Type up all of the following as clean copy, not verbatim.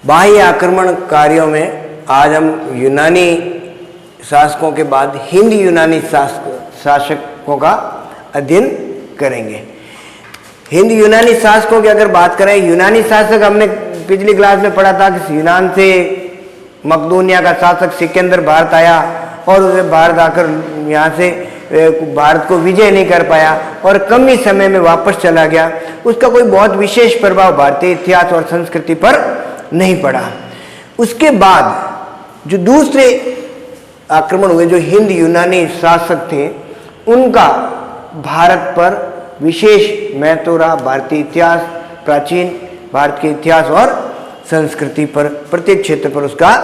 बाह्य आक्रमणकारियों में आज हम यूनानी शासकों के बाद हिंद यूनानी शासकों का अध्ययन करेंगे। हिंद यूनानी शासकों की अगर बात करें, यूनानी शासक हमने पिछली क्लास में पढ़ा था कि यूनान से मकदूनिया का शासक सिकंदर भारत आया और उसे भारत आकर यहाँ से भारत को विजय नहीं कर पाया और कम ही समय में वापस चला गया। उसका कोई बहुत विशेष प्रभाव भारतीय इतिहास और संस्कृति पर नहीं पड़ा। उसके बाद जो दूसरे आक्रमण हुए, जो हिंद यूनानी शासक थे, उनका भारत पर विशेष महत्व रहा। भारतीय इतिहास, प्राचीन भारत के इतिहास और संस्कृति पर, प्रत्येक क्षेत्र पर उसका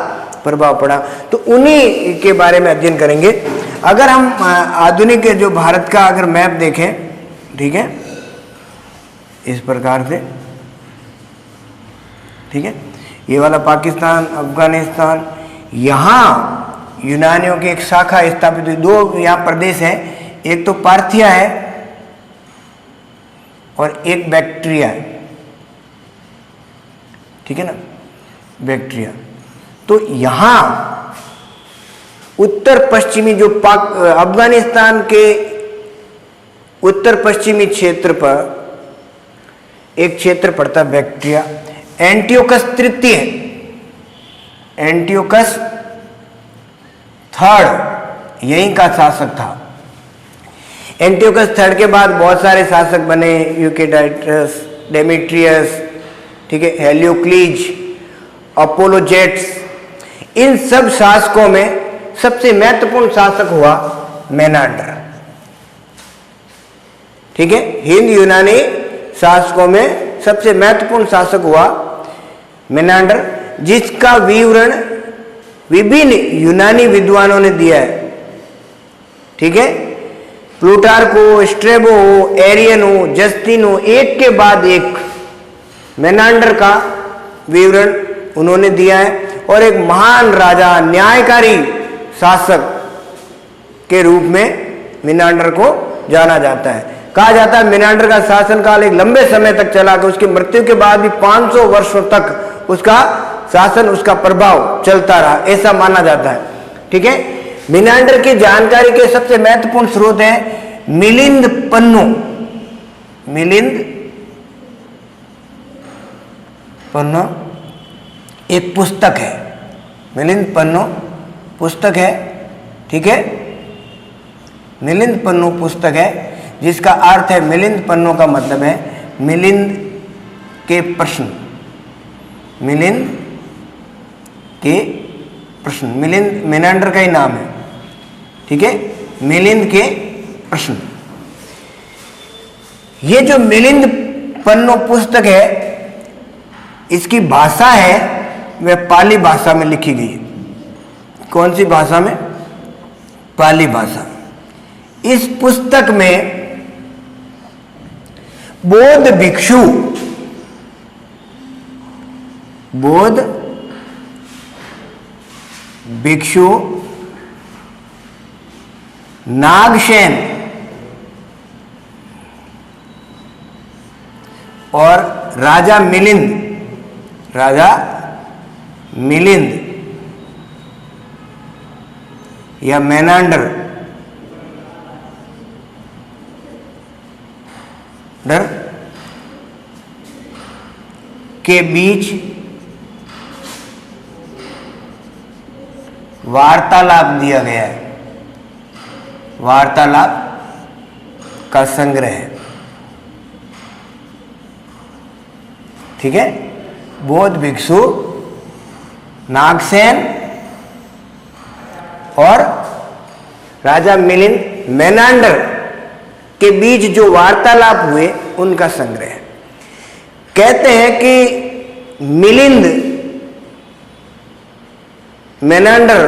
प्रभाव पड़ा। तो उन्हीं के बारे में अध्ययन करेंगे। अगर हम आधुनिक जो भारत का अगर मैप देखें, ठीक है, इस प्रकार से, ठीक है, ये वाला पाकिस्तान, अफगानिस्तान, यहाँ यूनानियों की एक शाखा स्थापित हुई। दो यहाँ प्रदेश है, एक तो पार्थिया है और एक बैक्ट्रिया है, ठीक है ना, बैक्ट्रिया। तो यहाँ उत्तर पश्चिमी जो अफगानिस्तान के उत्तर पश्चिमी क्षेत्र पर एक क्षेत्र पड़ता बैक्ट्रिया। एंटियोकस तृतीय, एंटियोकस थर्ड यहीं का शासक था। एंटियोकस थर्ड के बाद बहुत सारे शासक बने, यूकेडाइटस, डेमेट्रियस, ठीक है, हेलियोक्लीज, अपोलोजेट्स। इन सब शासकों में सबसे महत्वपूर्ण शासक हुआ मेनांडर, ठीक है। हिंद यूनानी शासकों में सबसे महत्वपूर्ण शासक हुआ मेनांडर, जिसका विवरण विभिन्न यूनानी विद्वानों ने दिया है, ठीक है। प्लूटार्को, स्ट्रेबो हो, एरियन हो, जस्टिन हो, एक के बाद एक मेनांडर का विवरण उन्होंने दिया है। और एक महान राजा, न्यायकारी शासक के रूप में मेनांडर को जाना जाता है। कहा जाता है मेनांडर का शासनकाल एक लंबे समय तक चला, कि उसकी मृत्यु के बाद भी 500 वर्षों तक उसका शासन, उसका प्रभाव चलता रहा, ऐसा माना जाता है, ठीक है। मेनांडर की जानकारी के सबसे महत्वपूर्ण स्रोत हैं मिलिंद पन्नु। मिलिंद पन्नु एक पुस्तक है, मिलिंद पन्नु पुस्तक है, ठीक है। मिलिंद पन्नु पुस्तक है, जिसका अर्थ है, मिलिंद पन्नु का मतलब है मिलिंद के प्रश्न, मिलिंद के प्रश्न। मिलिंद मेनांडर का ही नाम है, ठीक है, मिलिंद के प्रश्न। ये जो मिलिंद पन्नु पुस्तक है, इसकी भाषा है वह पाली भाषा में लिखी गई है। कौन सी भाषा में? पाली भाषा। इस पुस्तक में बौद्ध भिक्षु, बौद्ध भिक्षु नागसेन और राजा मिलिंद, राजा मिलिंद या मेनांडर के बीच वार्तालाप दिया गया है। वार्तालाप का संग्रह है, ठीक है। बौद्ध भिक्षु नागसेन और राजा मिलिंद, मेनांडर के बीच जो वार्तालाप हुए, उनका संग्रह है। कहते हैं कि मिलिंद मेनांडर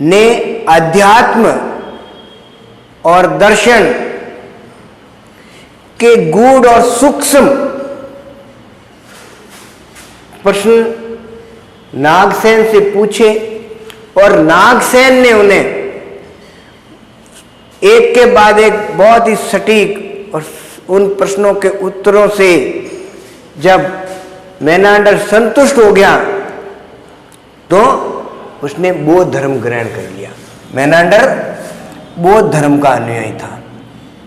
ने अध्यात्म और दर्शन के गूढ़ और सूक्ष्म प्रश्न नागसेन से पूछे और नागसेन ने उन्हें एक के बाद एक बहुत ही सटीक और उन प्रश्नों के उत्तरों से जब मेनांडर संतुष्ट हो गया तो उसने बौद्ध धर्म ग्रहण कर लिया। मेनांडर बौद्ध धर्म का अनुयायी था,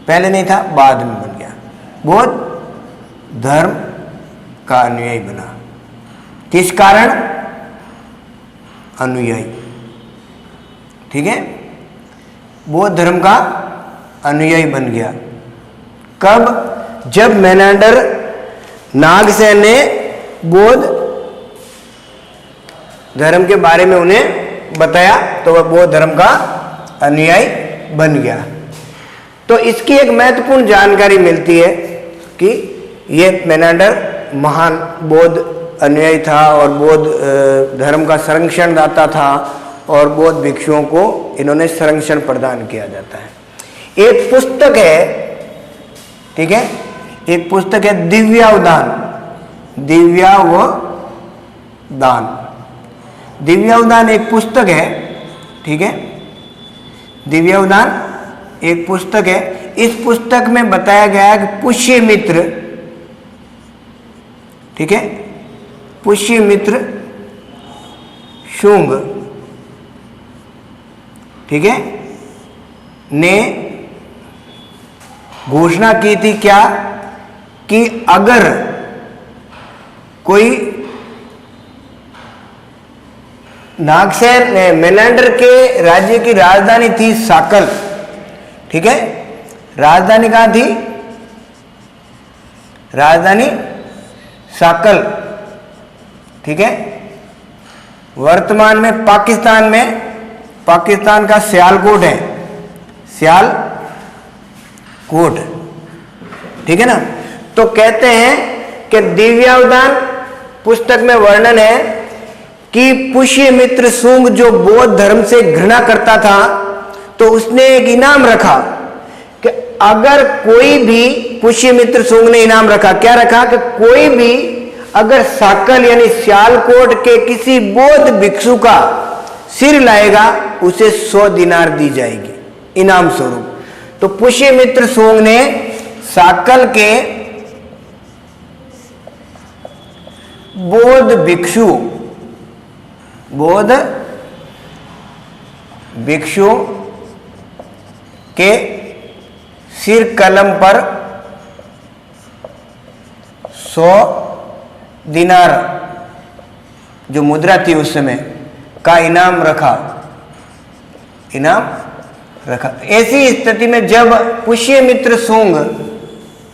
पहले नहीं था, बाद में बन गया, बौद्ध धर्म का अनुयायी बना। किस कारण? अनुयायी, ठीक है, बौद्ध धर्म का अनुयायी बन गया। कब? जब मेनांडर नागसेन ने बौद्ध धर्म के बारे में उन्हें बताया तो वह बौद्ध धर्म का अनुयायी बन गया। तो इसकी एक महत्वपूर्ण जानकारी मिलती है कि यह मेनांडर महान बौद्ध अनुयायी था और बौद्ध धर्म का संरक्षणदाता था और बौद्ध भिक्षुओं को इन्होंने संरक्षण प्रदान किया जाता है। एक पुस्तक है, ठीक है, एक पुस्तक है दिव्यावदान, दिव्यावदान, दिव्यावदान एक पुस्तक है, ठीक है, दिव्यावदान एक पुस्तक है। इस पुस्तक में बताया गया है कि पुष्यमित्र, ठीक है, पुष्यमित्र शुंग, ठीक है, ने घोषणा की थी क्या कि अगर कोई नागसेन मेनांडर के राज्य की राजधानी थी साकल, ठीक है, राजधानी कहां थी? राजधानी साकल, ठीक है, वर्तमान में पाकिस्तान में, पाकिस्तान का सियालकोट है, सियालकोट, ठीक है ना। तो कहते हैं कि दिव्यावदान पुस्तक में वर्णन है कि पुष्यमित्र शुंग जो बौद्ध धर्म से घृणा करता था तो उसने एक इनाम रखा कि अगर कोई भी, पुष्यमित्र शुंग ने इनाम रखा, क्या रखा कि कोई भी अगर साकल यानी सियालकोट के किसी बौद्ध भिक्षु का सिर लाएगा उसे 100 दिनार दी जाएगी इनाम स्वरूप। तो पुष्यमित्र शुंग ने साकल के बौद्ध भिक्षु के सिर कलम पर 100 दिनार जो मुद्रा थी उस समय का इनाम रखा। ऐसी स्थिति में जब पुष्यमित्र शुंग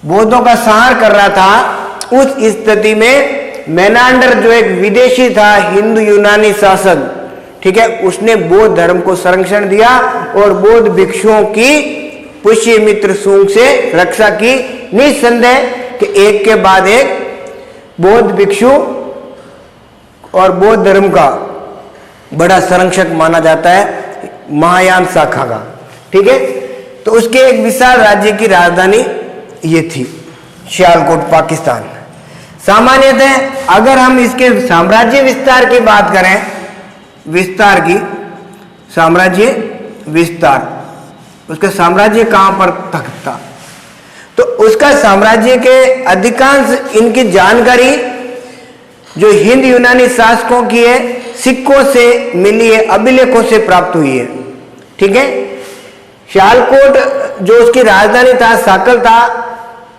बौद्धों का संहार कर रहा था, उस स्थिति में मेनांडर जो एक विदेशी था, हिंदू यूनानी शासक, ठीक है, उसने बौद्ध धर्म को संरक्षण दिया और बौद्ध भिक्षुओं की पुष्यमित्र शुंग से रक्षा की। निसंदेह कि एक के बाद एक बौद्ध भिक्षु और बौद्ध धर्म का बड़ा संरक्षक माना जाता है महायान शाखा का, ठीक है। तो उसके एक विशाल राज्य की राजधानी ये थी सियालकोट, पाकिस्तान। सामान्यतः अगर हम इसके साम्राज्य विस्तार की बात करें, साम्राज्य विस्तार, उसका साम्राज्य कहां पर तक था, तो उसका साम्राज्य के अधिकांश इनकी जानकारी जो हिंद यूनानी शासकों की है, सिक्कों से मिली है, अभिलेखों से प्राप्त हुई है, ठीक है। सियालकोट जो उसकी राजधानी था, साकल था।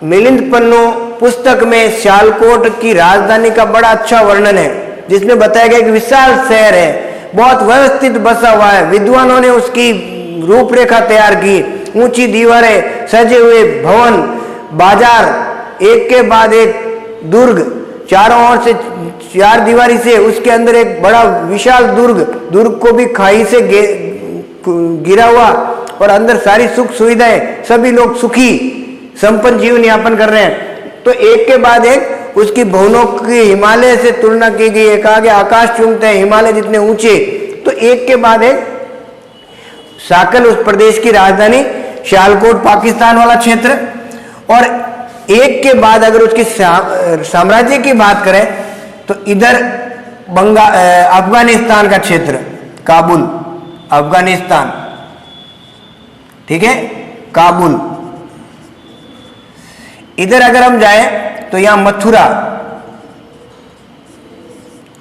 मिलिंद पन्नू पुस्तक में सियालकोट की राजधानी का बड़ा अच्छा वर्णन है, जिसमें बताया गया कि विशाल शहर है, बहुत व्यवस्थित बसा हुआ है। विद्वानों ने उसकी रूपरेखा तैयार की, ऊंची दीवारें, सजे हुए भवन, बाजार, एक के बाद एक दुर्ग, चारों ओर से 4 दीवारी से, उसके अंदर एक बड़ा विशाल दुर्ग को भी खाई से गिरा हुआ, और अंदर सारी सुख सुविधाएं, सभी लोग सुखी संपन्न जीवन यापन कर रहे हैं। तो एक के बाद एक उसकी भवनों की हिमालय से तुलना की गई है, कहा गया आकाश चूमते हैं हिमालय जितने ऊंचे। तो एक के बाद एक साकल उस प्रदेश की राजधानी, सियालकोट पाकिस्तान वाला क्षेत्र, और एक के बाद अगर उसकी साम्राज्य की बात करें तो इधर अफगानिस्तान का क्षेत्र, काबुल, अफगानिस्तान, ठीक है, काबुल। इधर अगर हम जाएं तो यहां मथुरा,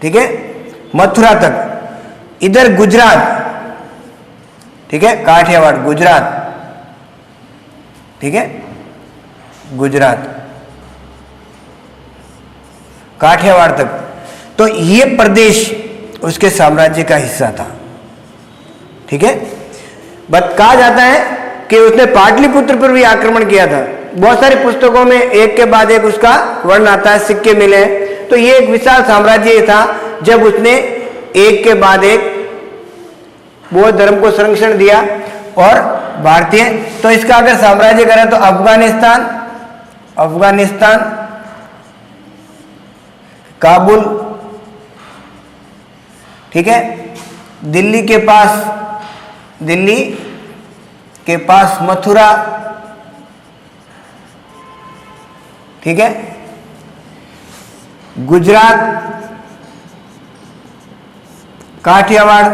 ठीक है, मथुरा तक, इधर गुजरात, ठीक है, काठियावाड़ गुजरात, ठीक है, गुजरात काठियावाड़ तक, तो ये प्रदेश उसके साम्राज्य का हिस्सा था, ठीक है। बट कहा जाता है कि उसने पाटलिपुत्र पर भी आक्रमण किया था। बहुत सारी पुस्तकों में एक के बाद एक उसका वर्णन आता है, सिक्के मिले हैं। तो ये एक विशाल साम्राज्य था जब उसने एक के बाद एक बौद्ध धर्म को संरक्षण दिया। और भारतीय, तो इसका अगर साम्राज्य करें तो अफगानिस्तान, काबुल, ठीक है, दिल्ली के पास मथुरा, ठीक है, गुजरात, काठियावाड़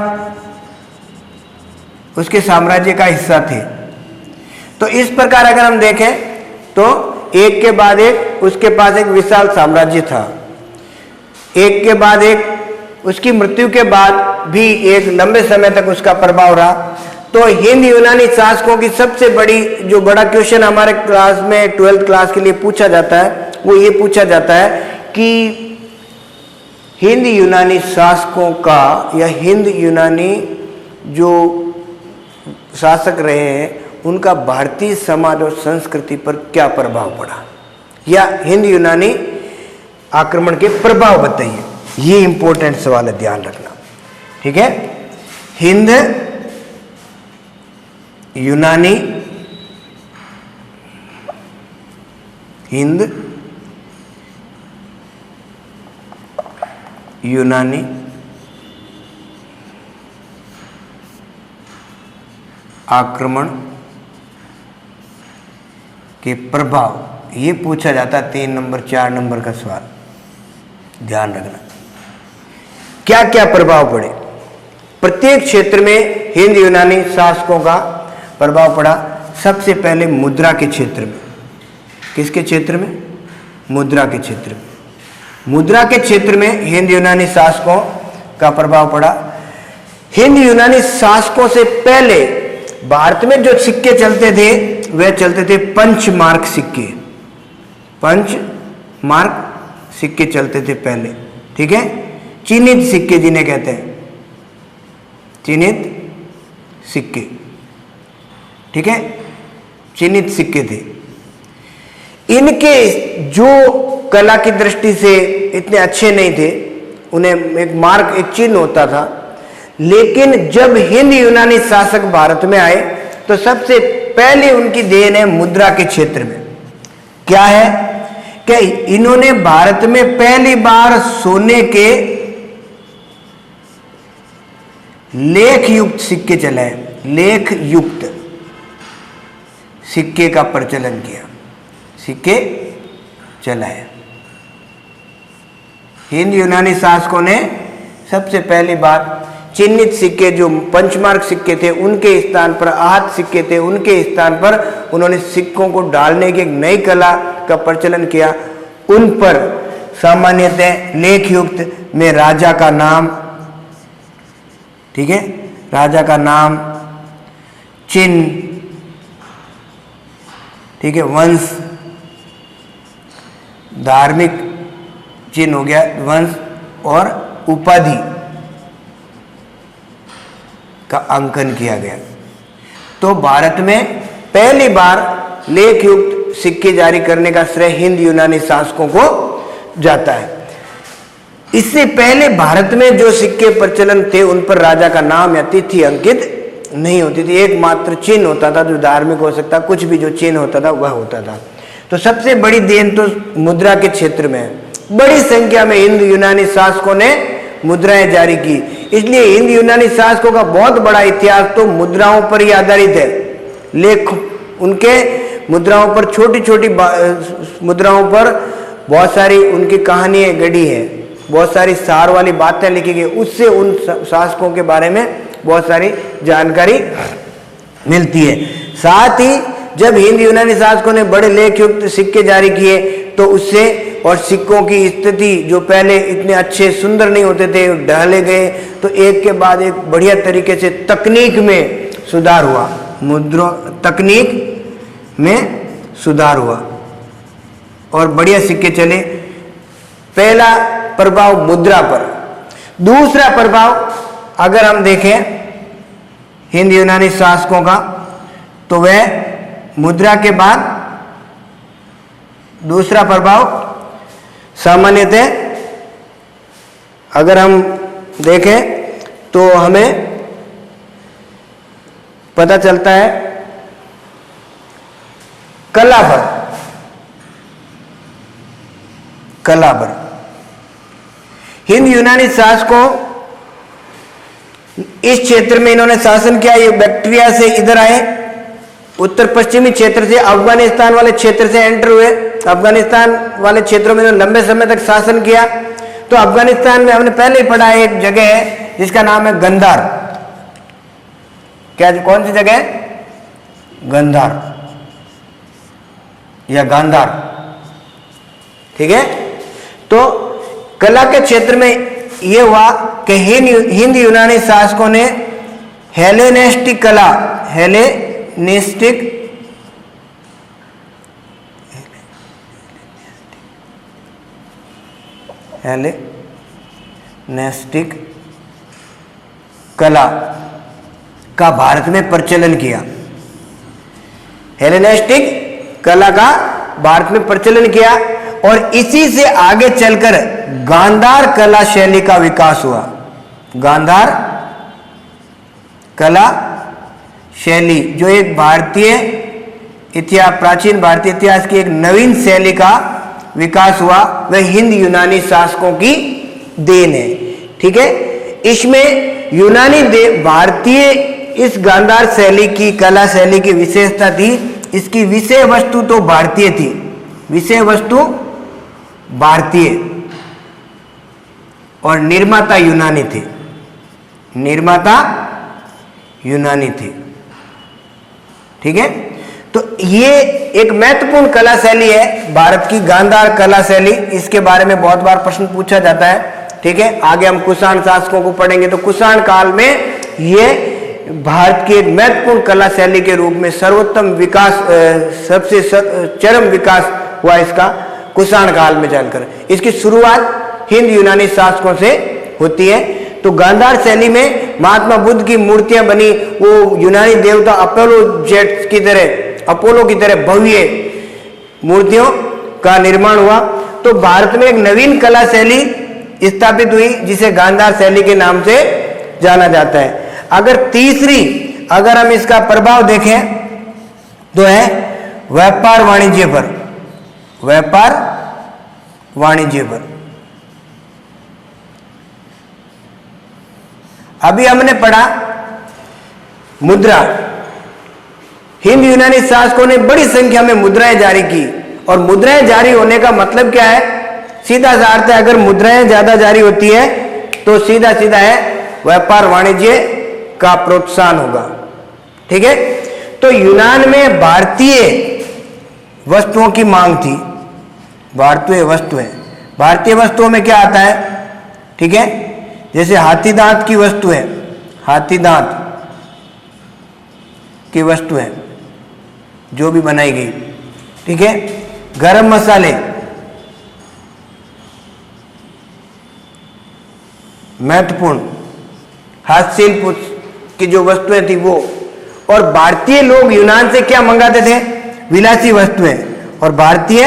उसके साम्राज्य का हिस्सा थे। तो इस प्रकार अगर हम देखें तो एक के बाद एक उसके पास एक विशाल साम्राज्य था। एक के बाद एक उसकी मृत्यु के बाद भी एक लंबे समय तक उसका प्रभाव रहा। तो हिंद यूनानी शासकों की सबसे बड़ी जो बड़ा क्वेश्चन हमारे क्लास में 12th क्लास के लिए पूछा जाता है वो ये पूछा जाता है कि हिंद यूनानी शासकों का या हिंद यूनानी जो शासक रहे हैं उनका भारतीय समाज और संस्कृति पर क्या प्रभाव पड़ा, या हिंद यूनानी आक्रमण के प्रभाव बताइए। ये इंपॉर्टेंट सवाल है, ध्यान रखना, ठीक है। हिंद यूनानी आक्रमण के प्रभाव, ये पूछा जाता है 3 नंबर 4 नंबर का सवाल, ध्यान रखना। क्या क्या प्रभाव पड़े? प्रत्येक क्षेत्र में हिंद यूनानी शासकों का प्रभाव पड़ा। सबसे पहले मुद्रा के क्षेत्र में। किसके क्षेत्र में? मुद्रा के क्षेत्र में। मुद्रा के क्षेत्र में हिंद यूनानी शासकों का प्रभाव पड़ा। हिंद यूनानी शासकों से पहले भारत में जो सिक्के चलते थे वे चलते थे पंचमार्क सिक्के। पंचमार्क सिक्के चलते थे पहले, ठीक है। चिन्हित सिक्के जिन्हें कहते हैं, चिन्हित सिक्के, ठीक है, चिन्हित सिक्के थे। इनके जो कला की दृष्टि से इतने अच्छे नहीं थे, उन्हें एक मार्क, एक चिन्ह होता था। लेकिन जब हिंद यूनानी शासक भारत में आए तो सबसे पहले उनकी देन है मुद्रा के क्षेत्र में। क्या है कि इन्होंने भारत में पहली बार सोने के लेख युक्त सिक्के चलाए। लेख युक्त सिक्के का प्रचलन किया, सिक्के चलाए। हिंद यूनानी शासकों ने सबसे पहली बार चिन्हित सिक्के, जो पंचमार्क सिक्के थे उनके स्थान पर, आहत सिक्के थे उनके स्थान पर उन्होंने सिक्कों को डालने की एक नई कला का प्रचलन किया। उन पर सामान्यतः लेख युक्त में राजा का नाम, ठीक है, राजा का नाम, चिन्ह, ठीक है, वंश, धार्मिक चिन्ह हो गया वंश, और उपाधि का अंकन किया गया। तो भारत में पहली बार लेख युक्त सिक्के जारी करने का श्रेय हिंद यूनानी शासकों को जाता है। इससे पहले भारत में जो सिक्के प्रचलन थे उन पर राजा का नाम या तिथि अंकित नहीं होती थी। एकमात्र चिन्ह होता था जो धार्मिक हो सकता, कुछ भी जो चिन्ह होता था वह होता था। तो सबसे बड़ी देन तो मुद्रा के क्षेत्र में है। बड़ी संख्या में हिंद यूनानी शासकों ने मुद्राएं जारी की। इसलिए हिंद यूनानी शासकों का बहुत बड़ा इतिहास तो मुद्राओं पर ही आधारित है। लेख उनके मुद्राओं पर, छोटी छोटी मुद्राओं पर बहुत सारी उनकी कहानियां गढ़ी है, बहुत सारी सार वाली बातें लिखी गई। उससे उन शासकों के बारे में बहुत सारी जानकारी मिलती है। साथ ही जब हिंद यूनानी शासकों ने बड़े लेख युक्त सिक्के जारी किए तो उससे और सिक्कों की स्थिति जो पहले इतने अच्छे सुंदर नहीं होते थे, ढाले गए, तो एक के बाद एक बढ़िया तरीके से तकनीक में सुधार हुआ, मुद्रा तकनीक में सुधार हुआ और बढ़िया सिक्के चले। पहला प्रभाव मुद्रा पर। दूसरा प्रभाव अगर हम देखें हिंद यूनानी शासकों का, तो वह मुद्रा के बाद दूसरा प्रभाव सामान्यतः अगर हम देखें तो हमें पता चलता है कला पर। कला पर हिंद यूनानी शासकों इस क्षेत्र में इन्होंने शासन किया। ये बैक्टीरिया से इधर आए, उत्तर पश्चिमी क्षेत्र से अफगानिस्तान वाले क्षेत्र से एंटर हुए। अफगानिस्तान वाले क्षेत्रों में इन्होंने लंबे समय तक शासन किया। तो अफगानिस्तान में हमने पहले ही पढ़ा है, एक जगह है जिसका नाम है गंधार। क्या, कौन सी जगह है? गंधार या गांधार, ठीक है। तो कला के क्षेत्र में यह हुआ कि हिंद यूनानी शासकों ने हेलेनिस्टिक कला, हेलेनिस्टिक कला का भारत में प्रचलन किया। हेलेनिस्टिक कला का भारत में प्रचलन किया और इसी से आगे चलकर गांधार कला शैली का विकास हुआ। गांधार कला शैली जो एक भारतीय इतिहास, प्राचीन भारतीय इतिहास की एक नवीन शैली का विकास हुआ, वह हिंद यूनानी शासकों की देन है, ठीक है। इसमें यूनानी भारतीय इस गांधार शैली की, कला शैली की विशेषता थी, इसकी विषय वस्तु तो भारतीय थी, विषय वस्तु भारतीय और निर्माता यूनानी थे, निर्माता यूनानी थे, ठीक है। तो ये एक महत्वपूर्ण कला शैली है भारत की, गांधार कला शैली। इसके बारे में बहुत बार प्रश्न पूछा जाता है, ठीक है। आगे हम कुषाण शासकों को पढ़ेंगे तो कुषाण काल में ये भारत की एक महत्वपूर्ण कला शैली के रूप में सर्वोत्तम विकास, सबसे चरम विकास हुआ इसका कुषाण काल में चलकर। इसकी शुरुआत हिंद यूनानी शासकों से होती है। तो गांधार शैली में महात्मा बुद्ध की मूर्तियां बनी, वो यूनानी देवता अपोलो की तरह भव्य मूर्तियों का निर्माण हुआ। तो भारत में एक नवीन कला शैली स्थापित हुई जिसे गांधार शैली के नाम से जाना जाता है। अगर हम इसका प्रभाव देखें तो है व्यापार वाणिज्य पर, व्यापार वाणिज्य पर। अभी हमने पढ़ा मुद्रा। हिंद यूनानी शासकों ने बड़ी संख्या में मुद्राएं जारी की, और मुद्राएं जारी होने का मतलब क्या है? सीधा सा अर्थ है, अगर मुद्राएं ज्यादा जारी होती है तो सीधा सीधा है व्यापार वाणिज्य का प्रोत्साहन होगा, ठीक है। तो यूनान में भारतीय वस्तुओं की मांग थी। भारतीय वस्तुओं में क्या आता है, ठीक है, जैसे हाथी दांत की वस्तु है, हाथी दांत की वस्तु है जो भी बनाई गई, ठीक है। गरम मसाले, महत्वपूर्ण हस्तशिल्प की जो वस्तुएं थी वो। और भारतीय लोग यूनान से क्या मंगाते थे? विलासी वस्तुएं। और भारतीय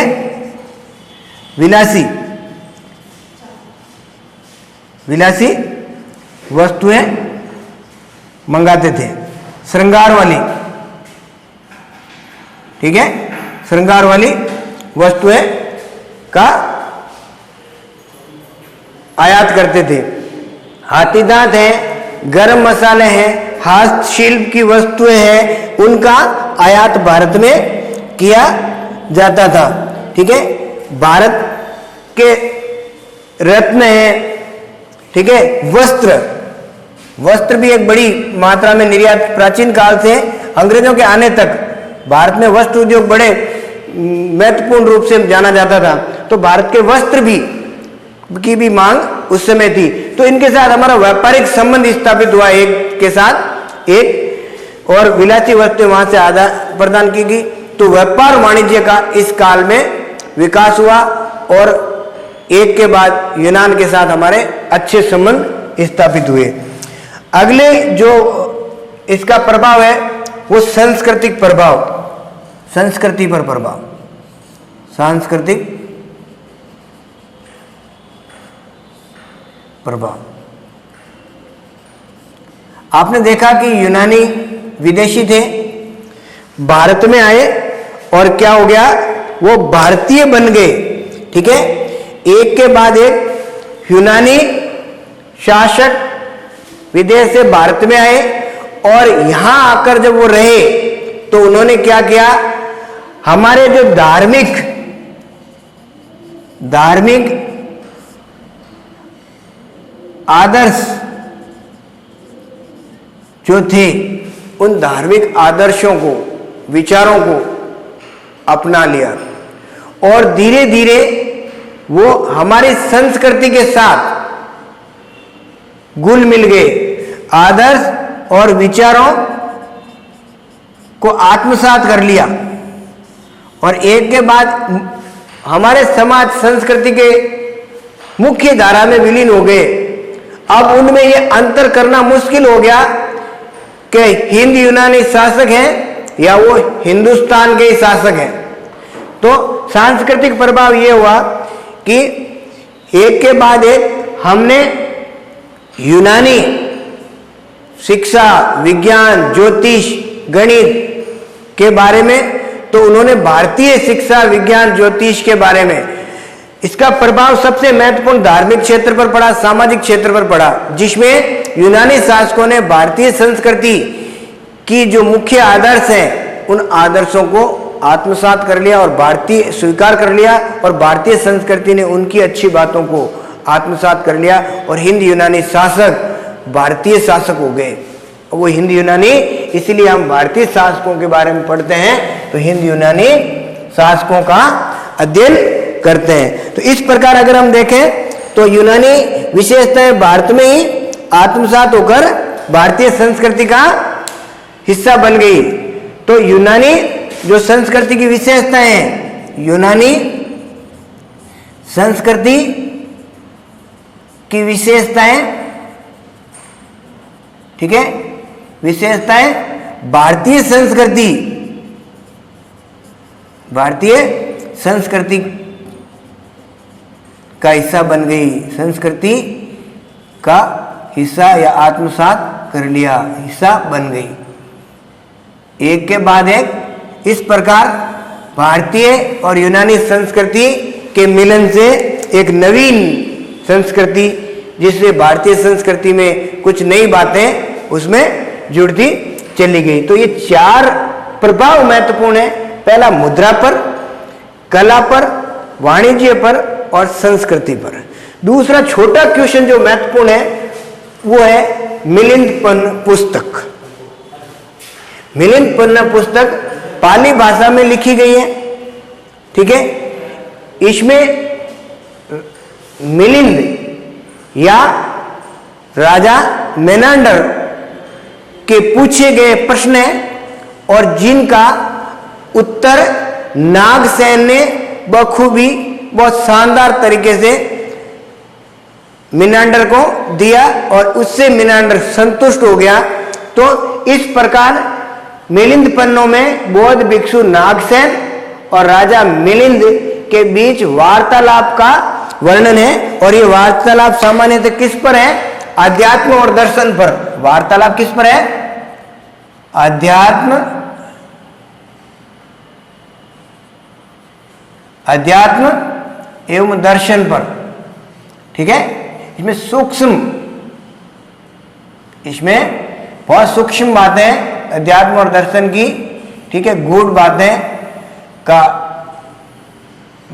विलासी वस्तुएं मंगाते थे, श्रृंगार वाली, ठीक है, श्रृंगार वाली वस्तुएं का आयात करते थे। हाथी दांत है, गरम मसाले हैं, हस्तशिल्प की वस्तुएं हैं, उनका आयात भारत में किया जाता था, ठीक है। भारत के रत्न हैं, ठीक है। वस्त्र भी एक बड़ी मात्रा में निर्यात, प्राचीन काल से अंग्रेजों के आने तक भारत में वस्त्र उद्योग बड़े महत्वपूर्ण रूप से जाना जाता था। तो भारत के वस्त्र भी की भी मांग उस समय थी। तो इनके साथ हमारा व्यापारिक संबंध स्थापित हुआ, एक के साथ एक, और विलासी वस्तुएं वहां से आदान प्रदान की गई। तो व्यापार वाणिज्य का इस काल में विकास हुआ और एक के बाद यूनान के साथ हमारे अच्छे संबंध स्थापित हुए। अगले जो इसका प्रभाव है वो सांस्कृतिक प्रभाव, संस्कृति पर प्रभाव, सांस्कृतिक प्रभाव। आपने देखा कि यूनानी विदेशी थे, भारत में आए और क्या हो गया, वो भारतीय बन गए। ठीक है, एक के बाद एक यूनानी शासक विदेश से भारत में आए और यहां आकर जब वो रहे तो उन्होंने क्या किया, हमारे जो धार्मिक आदर्श जो थे, उन धार्मिक आदर्शों को, विचारों को अपना लिया और धीरे धीरे वो हमारी संस्कृति के साथ घुल मिल गए। आदर्श और विचारों को आत्मसात कर लिया और एक के बाद हमारे समाज संस्कृति के मुख्य धारा में विलीन हो गए। अब उनमें ये अंतर करना मुश्किल हो गया कि हिंद यूनानी शासक हैं या वो हिंदुस्तान के ही शासक हैं। तो सांस्कृतिक प्रभाव ये हुआ कि एक के बाद एक हमने यूनानी शिक्षा, विज्ञान, ज्योतिष, गणित के बारे में, तो उन्होंने भारतीय शिक्षा, विज्ञान, ज्योतिष के बारे में। इसका प्रभाव सबसे महत्वपूर्ण धार्मिक क्षेत्र पर पड़ा, सामाजिक क्षेत्र पर पड़ा, जिसमें यूनानी शासकों ने भारतीय संस्कृति की जो मुख्य आदर्श हैं उन आदर्शों को आत्मसात कर लिया और भारतीय स्वीकार कर लिया और भारतीय संस्कृति ने उनकी अच्छी बातों को आत्मसात कर लिया और हिंद यूनानी शासक भारतीय शासक हो गए। वो हिंद यूनानी, इसीलिए हम भारतीय शासकों के बारे में पढ़ते हैं तो हिंद यूनानी शासकों का अध्ययन करते हैं। तो इस प्रकार अगर हम देखें तो यूनानी विशेषताएं भारत में ही आत्मसात होकर भारतीय संस्कृति का हिस्सा बन गई। तो यूनानी जो संस्कृति की विशेषताएं हैं, यूनानी संस्कृति की विशेषताएं, ठीक है, विशेषताएं भारतीय संस्कृति का हिस्सा बन गई, संस्कृति का हिस्सा या आत्मसात कर लिया, हिस्सा बन गई। एक के बाद एक इस प्रकार भारतीय और यूनानी संस्कृति के मिलन से एक नवीन संस्कृति, जिससे भारतीय संस्कृति में कुछ नई बातें उसमें जुड़ती चली गई। तो ये चार प्रभाव महत्वपूर्ण है। पहला मुद्रा पर, कला पर, वाणिज्य पर और संस्कृति पर। दूसरा छोटा क्वेश्चन जो महत्वपूर्ण है वो है मिलिंद पन्ना पुस्तक। मिलिंद पन्ना पुस्तक पाली भाषा में लिखी गई है, ठीक है। इसमें मिलिंद या राजा मेनांडर के पूछे गए प्रश्न हैं और जिनका उत्तर नागसेन ने बखूबी, बहुत शानदार तरीके से मिनांडर को दिया और उससे मिनांडर संतुष्ट हो गया। तो इस प्रकार मिलिंद पन्नों में बौद्ध भिक्षु नागसेन और राजा मिलिंद के बीच वार्तालाप का वर्णन है और ये वार्तालाप सामान्यतः किस पर है? अध्यात्म और दर्शन पर। वार्तालाप किस पर है? अध्यात्म एवं दर्शन पर, ठीक है। इसमें बहुत सूक्ष्म बातें अध्यात्म और दर्शन की, ठीक है, गूढ़ बातें का,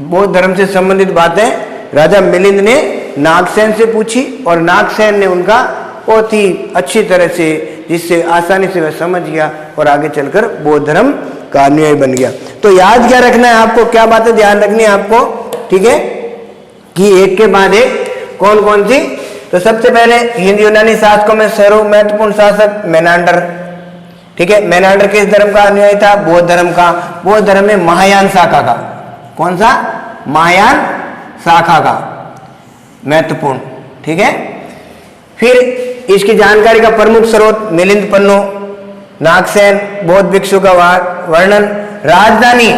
बौद्ध धर्म से संबंधित बातें राजा मिलिंद ने नागसेन से पूछी और नागसेन ने उनका बहुत ही अच्छी तरह से, जिससे आसानी से वह समझ गया और आगे चलकर बौद्ध धर्म का अनुयायी बन गया। तो याद क्या रखना है आपको, क्या बातें ध्यान रखनी है आपको? ठीक है, कि एक के बाद एक कौन कौन सी। तो सबसे पहले हिंद यूनानी शासकों में सर्व महत्वपूर्ण शासक मेनांडर, ठीक है। मेनांडर किस धर्म का अनुयायी था? बौद्ध धर्म का। बौद्ध धर्म में महायान शाखा का, कौन सा? महायान शाखा का, महत्वपूर्ण, ठीक है। फिर इसकी जानकारी का प्रमुख स्रोत मिलिंद पन्नो, नागसेन, बौद्ध भिक्षु का वर्णन, राजधानी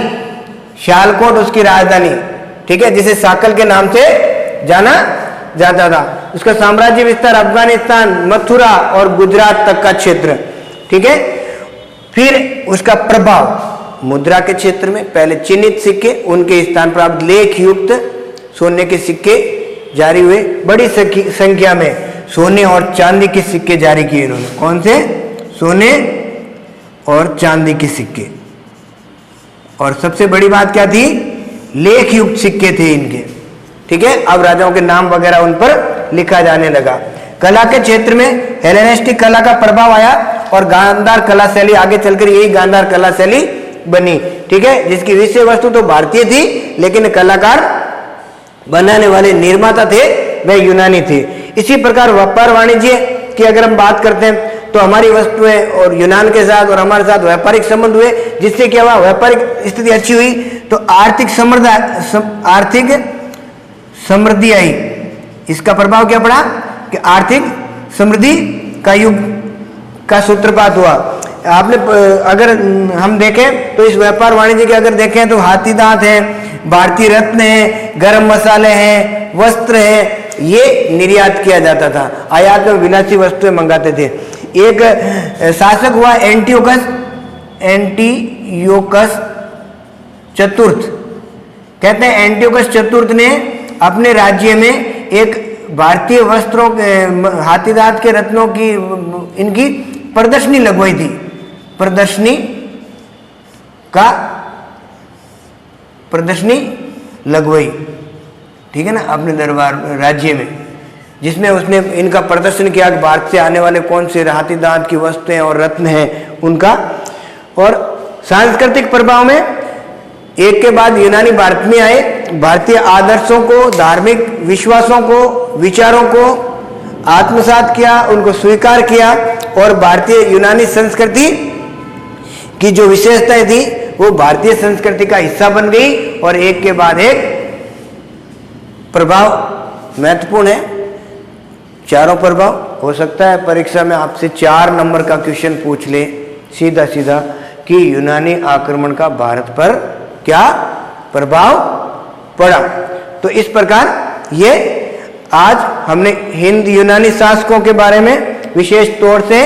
शालकोट उसकी राजधानी, ठीक है, जिसे साकल के नाम से जाना जाता था। उसका साम्राज्य विस्तार अफगानिस्तान, मथुरा और गुजरात तक का क्षेत्र, ठीक है। फिर उसका प्रभाव मुद्रा के क्षेत्र में, पहले चिन्हित सिक्के, उनके स्थान पर अब लेख युक्त सोने के सिक्के जारी हुए। बड़ी संख्या में सोने और चांदी के सिक्के जारी किए इन्होंने। कौन से? सोने और चांदी के सिक्के। और सबसे बड़ी बात क्या थी? लेख युक्त सिक्के थे इनके, ठीक है। अब राजाओं के नाम वगैरह उन पर लिखा जाने लगा। कला के क्षेत्र में हेलेनिस्टिक कला का प्रभाव आया और गांधार कला शैली, आगे चलकर यही गांधार कला शैली बनी, ठीक है, जिसकी विषय वस्तु तो भारतीय थी लेकिन कलाकार बनाने वाले निर्माता थे वे यूनानी थे। इसी प्रकार व्यापार वाणिज्य की अगर हम बात करते हैं तो हमारी वस्तुएं और यूनान के साथ और हमारे साथ व्यापारिक संबंध हुए, जिससे क्या हुआ? व्यापारिक स्थिति अच्छी हुई तो आर्थिक समृद्धि आई। इसका प्रभाव क्या पड़ा? कि आर्थिक समृद्धि का युग का सूत्रपात हुआ। आपने अगर हम देखें तो इस व्यापार वाणिज्य के अगर देखें तो हाथी दांत है, भारतीय रत्न है, गरम मसाले हैं, वस्त्र है, ये निर्यात किया जाता था। आयात में विलासी वस्तुएं मंगाते थे। एक शासक हुआ एंटियोकस चतुर्थ। कहते हैं एंटियोकस चतुर्थ ने अपने राज्य में एक भारतीय वस्त्रों के, हाथी दांत के रत्नों की इनकी प्रदर्शनी लगवाई थी। प्रदर्शनी लगवाई, ठीक है ना, अपने दरबार राज्य में, जिसमें उसने इनका प्रदर्शन किया कि भारत से आने वाले कौन से हाथी दांत की वस्तुएं और रत्न हैं उनका। और सांस्कृतिक प्रभाव में एक के बाद यूनानी भारत में आए, भारतीय आदर्शों को, धार्मिक विश्वासों को, विचारों को आत्मसात किया, उनको स्वीकार किया और भारतीय यूनानी संस्कृति की जो विशेषताएं थी वो भारतीय संस्कृति का हिस्सा बन गई और एक के बाद एक प्रभाव महत्वपूर्ण है। चारों प्रभाव हो सकता है परीक्षा में आपसे 4 नंबर का क्वेश्चन पूछ ले सीधा सीधा कि यूनानी आक्रमण का भारत पर क्या प्रभाव पड़ा। तो इस प्रकार ये आज हमने हिंद यूनानी शासकों के बारे में, विशेष तौर से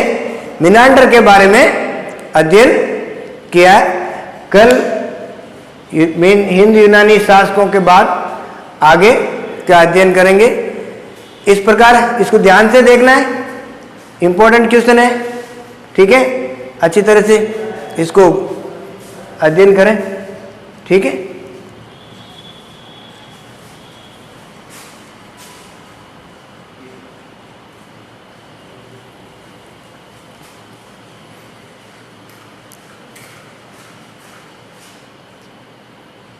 मिनांडर के बारे में अध्ययन किया। कल हिंद यूनानी शासकों के बाद आगे का अध्ययन करेंगे। इस प्रकार इसको ध्यान से देखना है, इंपॉर्टेंट क्वेश्चन है, ठीक है। अच्छी तरह से इसको अध्ययन करें, ठीक है।